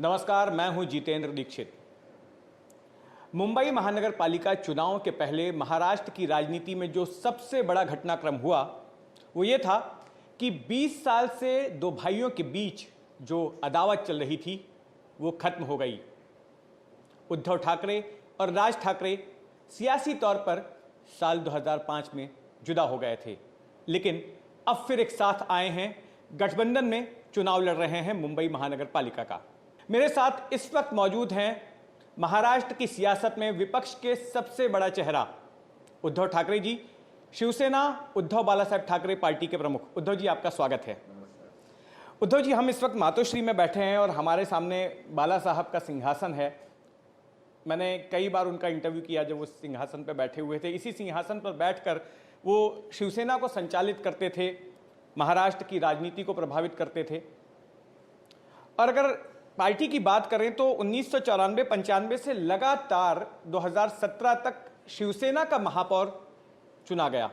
नमस्कार, मैं हूं जितेंद्र दीक्षित। मुंबई महानगर पालिका चुनाव के पहले महाराष्ट्र की राजनीति में जो सबसे बड़ा घटनाक्रम हुआ वो ये था कि 20 साल से दो भाइयों के बीच जो अदावत चल रही थी वो खत्म हो गई। उद्धव ठाकरे और राज ठाकरे सियासी तौर पर साल 2005 में जुदा हो गए थे, लेकिन अब फिर एक साथ आए हैं, गठबंधन में चुनाव लड़ रहे हैं मुंबई महानगर पालिका का। मेरे साथ इस वक्त मौजूद हैं महाराष्ट्र की सियासत में विपक्ष के सबसे बड़ा चेहरा उद्धव ठाकरे जी, शिवसेना उद्धव बालासाहेब ठाकरे पार्टी के प्रमुख। उद्धव जी, आपका स्वागत है। उद्धव जी, हम इस वक्त मातोश्री में बैठे हैं और हमारे सामने बाला साहब का सिंहासन है। मैंने कई बार उनका इंटरव्यू किया जब वो सिंहासन पर बैठे हुए थे। इसी सिंहासन पर बैठकर वो शिवसेना को संचालित करते थे, महाराष्ट्र की राजनीति को प्रभावित करते थे। और अगर पार्टी की बात करें तो 1994-95 से लगातार 2017 तक शिवसेना का महापौर चुना गया।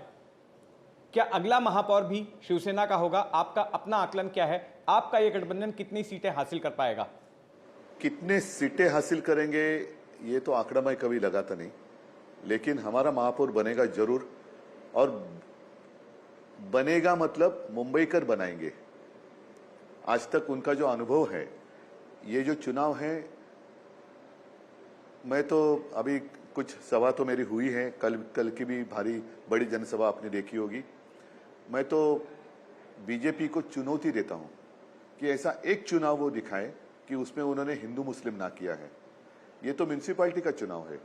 क्या अगला महापौर भी शिवसेना का होगा? आपका अपना आकलन क्या है? आपका ये गठबंधन कितनी सीटें हासिल कर पाएगा? कितने सीटें हासिल करेंगे ये तो आंकड़ा मैं कभी लगाता नहीं, लेकिन हमारा महापौर बनेगा जरूर। और बनेगा मतलब मुंबईकर बनाएंगे। आज तक उनका जो अनुभव है, ये जो चुनाव है, मैं तो अभी कुछ सभा तो मेरी हुई है, कल की भी भारी बड़ी जनसभा आपने देखी होगी। मैं तो बीजेपी को चुनौती देता हूं कि ऐसा एक चुनाव वो दिखाए कि उसमें उन्होंने हिंदू मुस्लिम ना किया है। ये तो म्युनिसिपैलिटी का चुनाव है,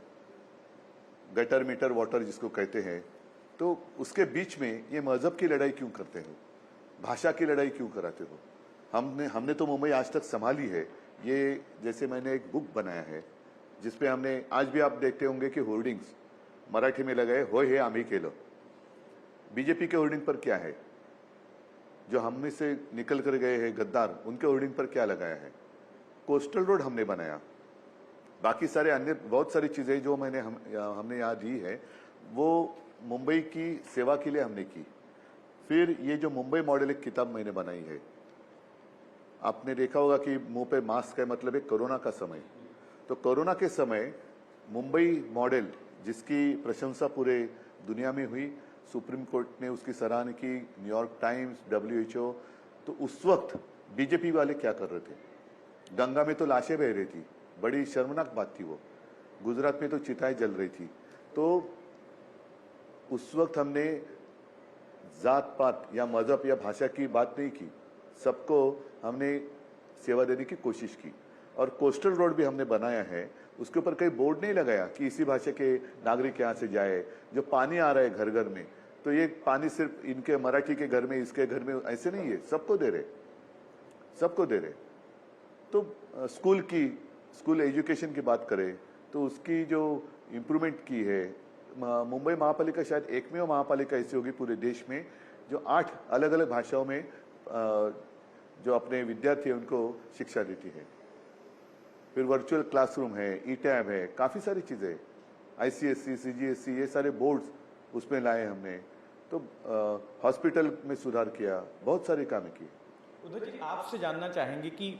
गटर मीटर वाटर जिसको कहते हैं, तो उसके बीच में ये मजहब की लड़ाई क्यों करते हो, भाषा की लड़ाई क्यों कराते हो? हमने तो मुंबई आज तक संभाली है। ये जैसे मैंने एक बुक बनाया है जिसपे हमने, आज भी आप देखते होंगे कि होर्डिंग्स मराठी में लगाए, होय हे आम्ही केलं। बीजेपी के होर्डिंग पर क्या है? जो हम में से निकल कर गए हैं गद्दार, उनके होर्डिंग पर क्या लगाया है? कोस्टल रोड हमने बनाया। बाकी सारे अन्य बहुत सारी चीजें जो हमने यहाँ दी है वो मुंबई की सेवा के लिए हमने की। फिर ये जो मुंबई मॉडल एक किताब मैंने बनाई है, आपने देखा होगा कि मुंह पे मास्क है, मतलब एक कोरोना का समय। तो कोरोना के समय मुंबई मॉडल जिसकी प्रशंसा पूरे दुनिया में हुई, सुप्रीम कोर्ट ने उसकी सराहना की, न्यूयॉर्क टाइम्स, WHO। तो उस वक्त बीजेपी वाले क्या कर रहे थे? गंगा में तो लाशें बह रही थी, बड़ी शर्मनाक बात थी वो। गुजरात में तो चिताएं जल रही थी। तो उस वक्त हमने जात पात या मजहब या भाषा की बात नहीं की, सबको हमने सेवा देने की कोशिश की। और कोस्टल रोड भी हमने बनाया है, उसके ऊपर कई बोर्ड नहीं लगाया कि इसी भाषा के नागरिक यहाँ से जाए। जो पानी आ रहा है घर घर में, तो ये पानी सिर्फ इनके मराठी के घर में, इसके घर में, ऐसे नहीं है, सबको दे रहे। तो स्कूल एजुकेशन की बात करें तो उसकी जो इम्प्रूवमेंट की है, मुंबई महापालिका शायद एकमेव महापालिका ऐसी होगी पूरे देश में जो 8 अलग अलग भाषाओं में जो अपने विद्यार्थी हैं उनको शिक्षा देती है। फिर वर्चुअल क्लासरूम है, ई-टैब है, काफी सारी चीजें, ICSE, CGSE, ये सारे बोर्ड्स उसमें लाए हमने। तो हॉस्पिटल में सुधार किया, बहुत सारे काम किए। उद्धव जी, आपसे जानना चाहेंगे कि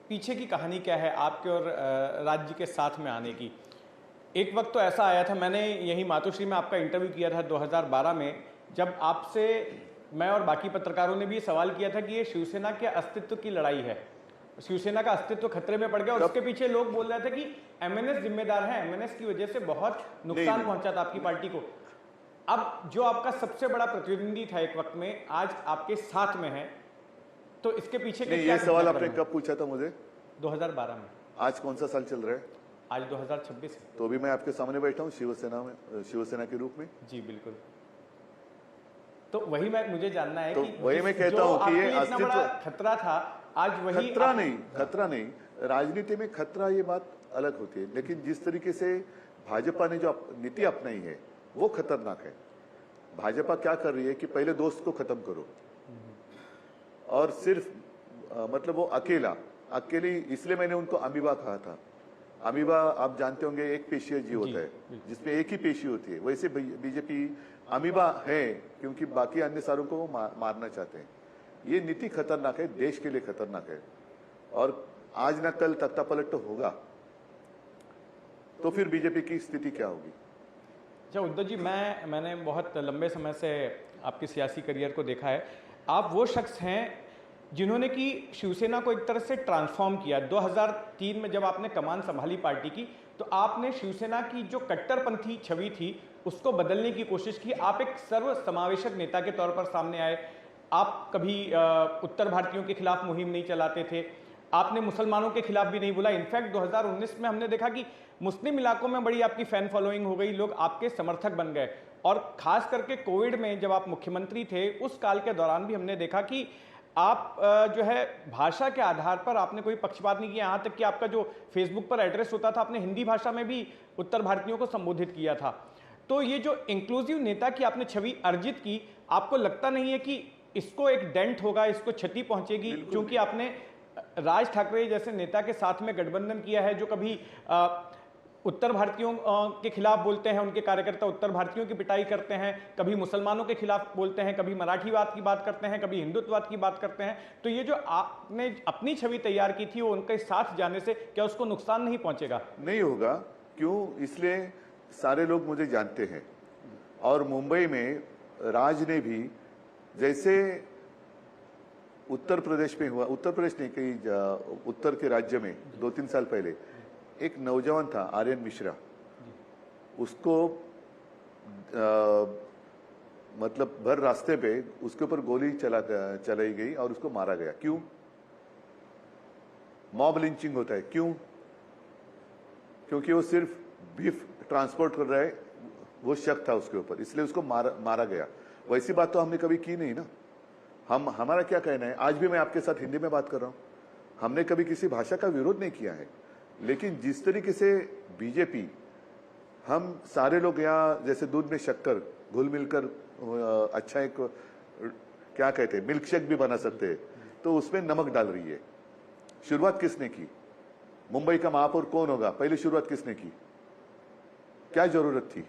पीछे की कहानी क्या है आपके और राज्य के साथ में आने की। एक वक्त तो ऐसा आया था, मैंने यही मातोश्री में आपका इंटरव्यू किया था 2012 में, जब आपसे मैं और बाकी पत्रकारों ने भी ये सवाल किया था कि ये शिवसेना के अस्तित्व की लड़ाई है, शिवसेना का अस्तित्व खतरे में पड़ गया। और उसके पीछे लोग बोल रहे थे कि MNS जिम्मेदार है, MNS की वजह से बहुत नुकसान पहुंचा था आपकी पार्टी को। अब जो आपका सबसे बड़ा प्रतिद्वंदी था एक वक्त में, आज आपके साथ में है, तो इसके पीछे ये सवाल आपने कब पूछा था मुझे? 2012 में। आज कौन सा साल चल रहा है? आज 2026 है। तो भी मैं आपके सामने बैठा हूँ शिवसेना के रूप में। जी बिल्कुल। तो वही मुझे जानना है तो कि वही मैं कहता हूँ कि ये इतना बड़ा खतरा था, आज वही खतरा नहीं। राजनीति में खतरा ये बात अलग होती है, लेकिन जिस तरीके से भाजपा ने जो नीति अपनाई है वो खतरनाक है। भाजपा क्या कर रही है कि पहले दोस्त को खत्म करो, और सिर्फ मतलब वो अकेली, इसलिए मैंने उनको अमीबा कहा था। अमीबा आप जानते होंगे, एक पेशीय जीव होता है जिसमें एक ही पेशी होती है। वैसे बीजेपी अमीबा है क्योंकि बाकी अन्य सारों को वो मारना चाहते हैं। ये नीति खतरनाक है, देश के लिए खतरनाक है। और आज ना कल तख्ता पलट तो होगा, तो फिर बीजेपी की स्थिति क्या होगी? अच्छा उद्धव जी, मैंने बहुत लंबे समय से आपके सियासी करियर को देखा है। आप वो शख्स हैं जिन्होंने कि शिवसेना को एक तरह से ट्रांसफॉर्म किया। 2003 में जब आपने कमान संभाली पार्टी की, तो आपने शिवसेना की जो कट्टरपंथी छवि थी उसको बदलने की कोशिश की। आप एक सर्व समावेशक नेता के तौर पर सामने आए। आप कभी उत्तर भारतीयों के खिलाफ मुहिम नहीं चलाते थे, आपने मुसलमानों के खिलाफ भी नहीं बोला। इनफैक्ट 2019 में हमने देखा कि मुस्लिम इलाकों में बड़ी आपकी फैन फॉलोइंग हो गई, लोग आपके समर्थक बन गए। और खास करके कोविड में जब आप मुख्यमंत्री थे उस काल के दौरान भी हमने देखा कि आप जो है भाषा के आधार पर आपने कोई पक्षपात नहीं किया। यहाँ तक कि आपका जो फेसबुक पर एड्रेस होता था, आपने हिंदी भाषा में भी उत्तर भारतीयों को संबोधित किया था। तो ये जो इंक्लूसिव नेता की आपने छवि अर्जित की, आपको लगता नहीं है कि इसको एक डेंट होगा, इसको क्षति पहुंचेगी? क्योंकि आपने राज ठाकरे जैसे नेता के साथ में गठबंधन किया है जो कभी उत्तर भारतीयों के खिलाफ बोलते हैं, उनके कार्यकर्ता उत्तर भारतीयों की पिटाई करते हैं, कभी मुसलमानों के खिलाफ बोलते हैं, कभी मराठीवाद की बात करते हैं, कभी हिंदुत्ववाद की बात करते हैं। तो ये जो आपने अपनी छवि तैयार की थी, वो उनके साथ जाने से क्या उसको नुकसान नहीं पहुंचेगा? नहीं होगा। क्यों? इसलिए सारे लोग मुझे जानते हैं। और मुंबई में राज ने भी, जैसे उत्तर प्रदेश में हुआ, उत्तर प्रदेश नहीं, कई उत्तर के राज्य में 2-3 साल पहले एक नौजवान था आर्यन मिश्रा, उसको मतलब भर रास्ते पे उसके ऊपर गोली चलाई गई और उसको मारा गया। क्यों? मॉब लिंचिंग होता है। क्यों? क्योंकि वो सिर्फ बीफ ट्रांसपोर्ट कर रहा है, वो शक था उसके ऊपर, इसलिए उसको मारा गया। वैसी बात तो हमने कभी की नहीं ना। हमारा क्या कहना है, आज भी मैं आपके साथ हिंदी में बात कर रहा हूं, हमने कभी किसी भाषा का विरोध नहीं किया है। लेकिन जिस तरीके से बीजेपी, हम सारे लोग यहाँ जैसे दूध में शक्कर घुल मिलकर अच्छा एक क्या कहते हैं मिल्क शेक भी बना सकते हैं, तो उसमें नमक डाल रही है। शुरुआत किसने की? मुंबई का महापौर कौन होगा? पहले शुरुआत किसने की? क्या जरूरत थी?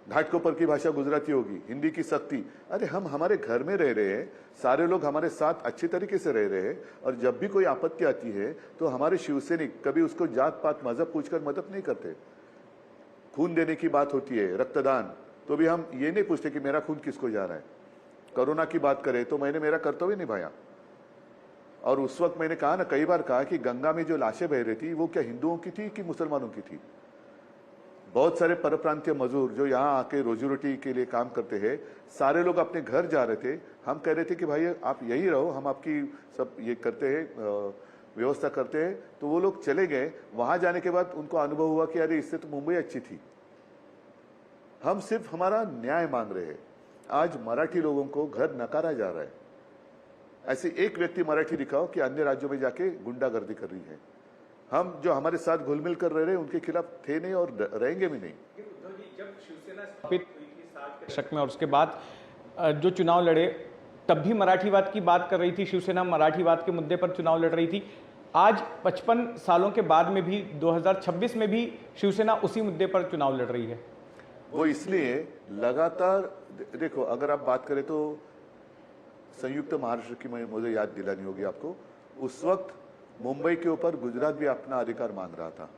घाटकोपर की भाषा गुजराती होगी, हिंदी की सख्ती। अरे हम हमारे घर में रह रहे हैं, सारे लोग हमारे साथ अच्छी तरीके से रह रहे हैं, और जब भी कोई आपत्ति आती है तो हमारे शिवसैनिक कभी उसको जात पात मजहब पूछकर मदद नहीं करते। खून देने की बात होती है, रक्तदान, तो भी हम ये नहीं पूछते कि मेरा खून किसको जा रहा है। कोरोना की बात करें तो मैंने मेरा कर्तव्य निभाया, और उस वक्त मैंने कहा ना, कई बार कहा कि गंगा में जो लाशें बह रही थी वो क्या हिंदुओं की थी कि मुसलमानों की थी? बहुत सारे परप्रांतीय मजदूर जो यहाँ आके रोजी रोटी के लिए काम करते हैं, सारे लोग अपने घर जा रहे थे। हम कह रहे थे कि भाई आप यही रहो, हम आपकी सब ये करते हैं, व्यवस्था करते हैं। तो वो लोग चले गए। वहां जाने के बाद उनको अनुभव हुआ कि अरे इससे तो मुंबई अच्छी थी। हम सिर्फ हमारा न्याय मांग रहे हैं। आज मराठी लोगों को घर नकारा जा रहा है। ऐसे एक व्यक्ति मराठी दिखाओ कि अन्य राज्यों में जाके गुंडागर्दी कर रही है। हम जो हमारे साथ घुल मिल कर रह रहे हैं उनके खिलाफ थे नहीं और रहेंगे भी नहीं। जब शिवसेना स्थापित हुई थी 60 के दशक में, और उसके बाद जो चुनाव लड़े, तब भी मराठीवाद की बात कर रही थी शिवसेना, मराठीवाद के मुद्दे पर चुनाव लड़ रही थी। आज 55 सालों के बाद में भी 2026 में भी शिवसेना उसी मुद्दे पर चुनाव लड़ रही है। वो इसलिए लगातार, देखो अगर आप बात करें तो संयुक्त महाराष्ट्र की मुझे याद दिलानी होगी आपको। उस वक्त मुंबई के ऊपर गुजरात भी अपना अधिकार मांग रहा था,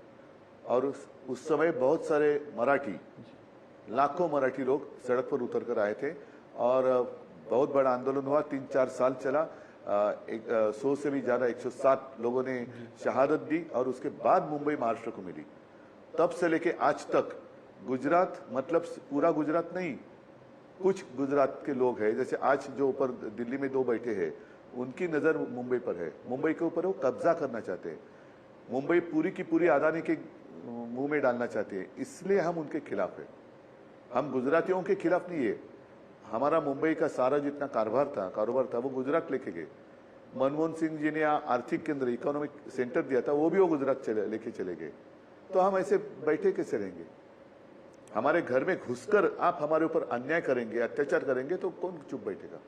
और उस समय बहुत सारे मराठी, लाखों मराठी लोग सड़क पर उतर कर आए थे, और बहुत बड़ा आंदोलन हुआ, 3-4 साल चला। 100 से भी ज्यादा 107 लोगों ने शहादत दी, और उसके बाद मुंबई महाराष्ट्र को मिली। तब से लेके आज तक गुजरात, मतलब पूरा गुजरात नहीं, कुछ गुजरात के लोग हैं, जैसे आज जो ऊपर दिल्ली में 2 बैठे हैं, उनकी नजर मुंबई पर है। मुंबई के ऊपर वो कब्जा करना चाहते हैं। मुंबई पूरी की पूरी अदानी के मुंह में डालना चाहते हैं, इसलिए हम उनके खिलाफ है। हम गुजरातियों के खिलाफ नहीं है। हमारा मुंबई का सारा जितना कारोबार था वो गुजरात लेके गए। मनमोहन सिंह जी ने आर्थिक केंद्र, इकोनॉमिक सेंटर दिया था, वो भी वो गुजरात लेके चले गए। तो हम ऐसे बैठे कैसे रहेंगे? हमारे घर में घुसकर आप हमारे ऊपर अन्याय करेंगे, अत्याचार करेंगे, तो कौन चुप बैठेगा?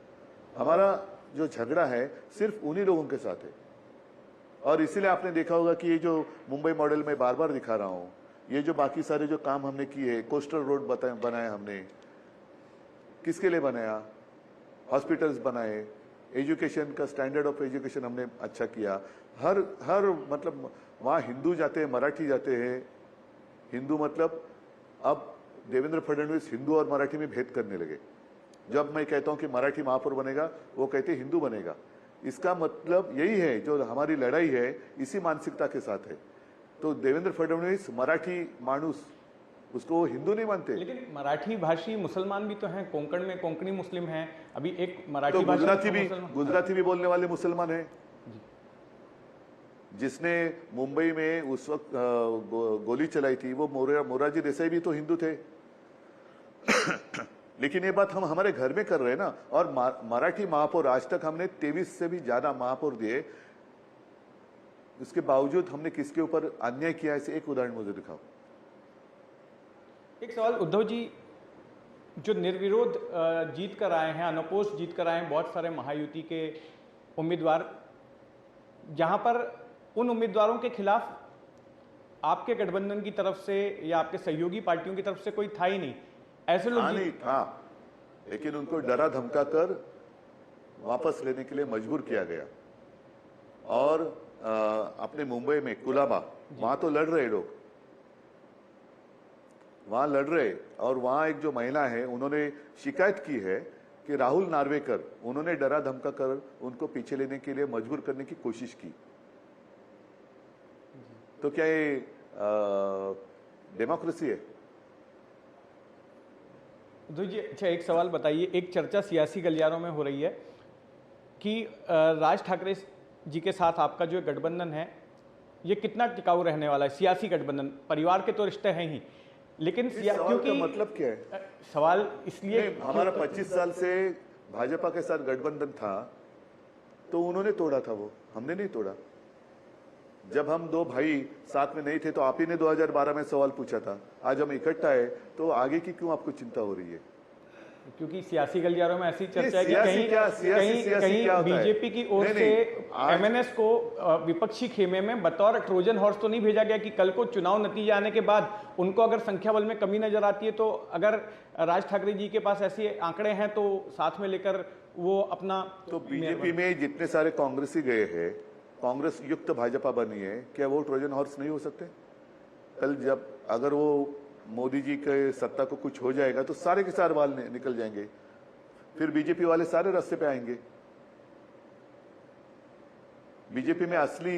हमारा जो झगड़ा है सिर्फ उन्हीं लोगों के साथ है। और इसीलिए आपने देखा होगा कि ये जो मुंबई मॉडल में बार बार दिखा रहा हूं, ये जो बाकी सारे जो काम हमने किए, कोस्टल रोड बनाया हमने, किसके लिए बनाया? हॉस्पिटल्स बनाए, एजुकेशन का स्टैंडर्ड ऑफ एजुकेशन हमने अच्छा किया। हर मतलब वहाँ हिंदू जाते हैं, मराठी जाते हैं। हिंदू मतलब अब देवेंद्र फडणवीस हिंदू और मराठी में भेद करने लगे। जब मैं कहता हूं कि मराठी महापौर बनेगा, वो कहते हिंदू बनेगा। इसका मतलब यही है, जो हमारी लड़ाई है इसी मानसिकता के साथ है। तो देवेंद्र फडणवीस मराठी मानुस, उसको वो हिंदू नहीं मानते। लेकिन मराठी भाषी मुसलमान भी तो हैं, कोंकण में कोंकणी मुस्लिम हैं। अभी एक तो मराठी गुजराती भी बोलने वाले मुसलमान हैं। जिसने मुंबई में उस वक्त गोली चलाई थी, वो मोरारजी देसाई भी तो हिंदू थे। लेकिन ये बात हम हमारे घर में कर रहे हैं ना। और मराठी महापौर आज तक हमने 23 से भी ज्यादा महापौर दिए, उसके बावजूद हमने किसके ऊपर अन्याय किया, ऐसे एक उदाहरण मुझे दिखाओ। एक सवाल उद्धव जी, जो निर्विरोध जीत कर आए हैं, अनपोस्ट जीत कर आए हैं बहुत सारे महायुति के उम्मीदवार, जहां पर उन उम्मीदवारों के खिलाफ आपके गठबंधन की तरफ से या आपके सहयोगी पार्टियों की तरफ से कोई था ही नहीं, ऐसे लोग नहीं था, लेकिन उनको डरा धमका कर वापस लेने के लिए मजबूर किया गया। और अपने मुंबई में कुलाबा, वहां तो लड़ रहे लोग, वहां लड़ रहे। और वहां एक जो महिला है, उन्होंने शिकायत की है कि राहुल नार्वेकर, उन्होंने डरा धमका कर उनको पीछे लेने के लिए मजबूर करने की कोशिश की। तो क्या ये डेमोक्रेसी है? उद्धव जी, अच्छा एक सवाल बताइए। एक चर्चा सियासी गलियारों में हो रही है कि राज ठाकरे जी के साथ आपका जो गठबंधन है, ये कितना टिकाऊ रहने वाला है? सियासी गठबंधन, परिवार के तो रिश्ते हैं ही, लेकिन क्योंकि मतलब क्या है सवाल इसलिए, हमारा 25 साल से भाजपा के साथ गठबंधन था, तो उन्होंने तोड़ा था, वो हमने नहीं तोड़ा। जब हम दो भाई साथ में नहीं थे तो आप ही ने 2012 में सवाल पूछा था। आज हम इकट्ठा है, तो आगे की क्यों आपको चिंता हो रही है? क्योंकि सियासी गलियारों में ऐसी चर्चा है कि कहीं बीजेपी की ओर से एमएनएस को विपक्षी खेमे में बतौर ट्रोजन हॉर्स तो नहीं भेजा गया कि कल को चुनाव नतीजे आने के बाद उनको अगर संख्या बल में कमी नजर आती है, तो अगर राज ठाकरे जी के पास ऐसे आंकड़े हैं तो साथ में लेकर वो अपना। तो बीजेपी में जितने सारे कांग्रेसी गए हैं, कांग्रेस युक्त भाजपा बनी है, क्या वो ट्रोजन हॉर्स नहीं हो सकते? कल जब अगर वो मोदी जी के सत्ता को कुछ हो जाएगा तो सारे के सारे बाल निकल जाएंगे, फिर बीजेपी वाले सारे रास्ते पे आएंगे। बीजेपी में असली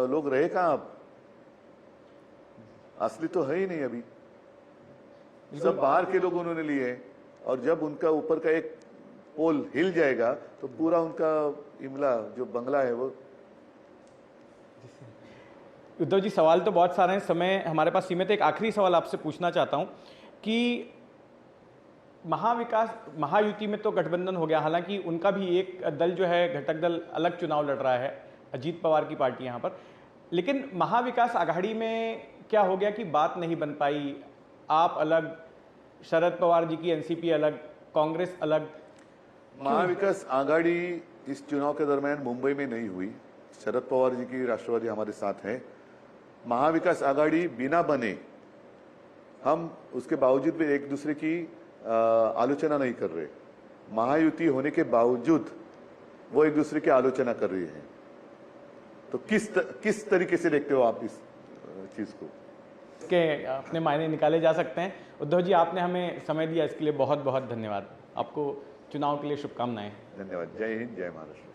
लोग रहे कहां अब? असली तो है ही नहीं अभी, सब बाहर के लोग उन्होंने लिए। और जब उनका ऊपर का एक पोल हिल जाएगा तो पूरा उनका इमला जो बंगला है वो। उद्धव जी, सवाल तो बहुत सारे हैं, समय हमारे पास सीमित है। एक आखिरी सवाल आपसे पूछना चाहता हूं कि महायुति में तो गठबंधन हो गया, हालांकि उनका भी एक दल जो है घटक दल अलग चुनाव लड़ रहा है, अजीत पवार की पार्टी यहां पर, लेकिन महाविकास आघाड़ी में क्या हो गया कि बात नहीं बन पाई? आप अलग, शरद पवार जी की एनसीपी अलग, कांग्रेस अलग। महाविकास आघाड़ी इस चुनाव के दरमियान मुंबई में नहीं हुई। शरद पवार जी की राष्ट्रवादी हमारे साथ है। महाविकास आघाड़ी बिना बने हम उसके बावजूद भी एक दूसरे की आलोचना नहीं कर रहे। महायुति होने के बावजूद वो एक दूसरे की आलोचना कर रही है। तो किस तरीके से देखते हो आप इस चीज को? के अपने मायने निकाले जा सकते हैं। उद्धव जी, आपने हमें समय दिया, इसके लिए बहुत बहुत धन्यवाद। आपको चुनाव के लिए शुभकामनाएं। धन्यवाद। जय हिंद, जय महाराष्ट्र।